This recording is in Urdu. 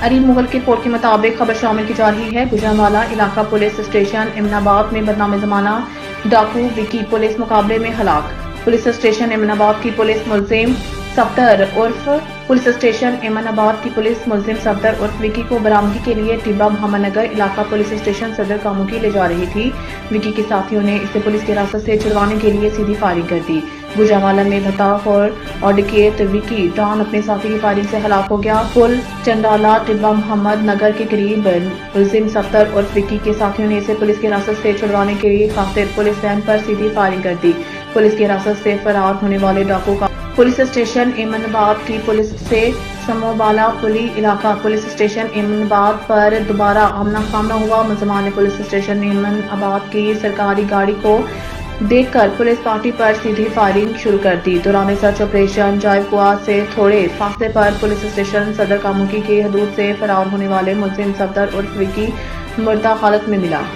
عریب مغل کی رپورٹ کے مطابق خبر شامل کی جا رہی ہے۔ گجرانوالہ علاقہ پولیس اسٹیشن امن آباد میں بدنام زمانہ ڈاکو وکی پولیس مقابلے میں ہلاک۔ پولیس اسٹیشن امن آباد کی پولیس ملزم صفدر عرف وکی کو برامدگی کے لیے ٹیبہ محمد نگر علاقہ پولیس اسٹیشن صدر کاموکی لے جا رہی تھی۔ وکی کے ساتھیوں نے اسے پولیس کی حراست سے چھڑوانے کے لیے سیدھی فائرنگ کر دی۔ گجرانوالہ میں بھتہ خور اور ڈکیت وکی ڈان اپنے ساتھی کی فائرنگ سے ہلاک ہو گیا۔ پل چنڈالہ ٹیبہ محمد نگر کے قریب ملزم صفدر عرف وکی کے ساتھیوں نے اسے پولیس کی حراست سے چھڑوانے کے لیے خاطر پولیس وین پر سیدھی فائرنگ کر دی۔ پولیس کی حراست سے فرار ہونے والے ڈاکو کا پولیس اسٹیشن امن آباد کی پولیس سے سموبالا پلی علاقہ پولیس اسٹیشن امن آباد پر دوبارہ آمنا سامنا ہوا۔ ملزمان نے پولیس اسٹیشن امن آباد کی سرکاری گاڑی کو دیکھ کر پولیس پارٹی پر سیدھی فائرنگ شروع کر دی۔ دوران سرچ آپریشن جائیپوا سے تھوڑے فاصلے پر پولیس اسٹیشن صدر کاموکی کی حدود سے فرار ہونے والے ملزم صفدر عرف وکی مردہ حالت میں ملا۔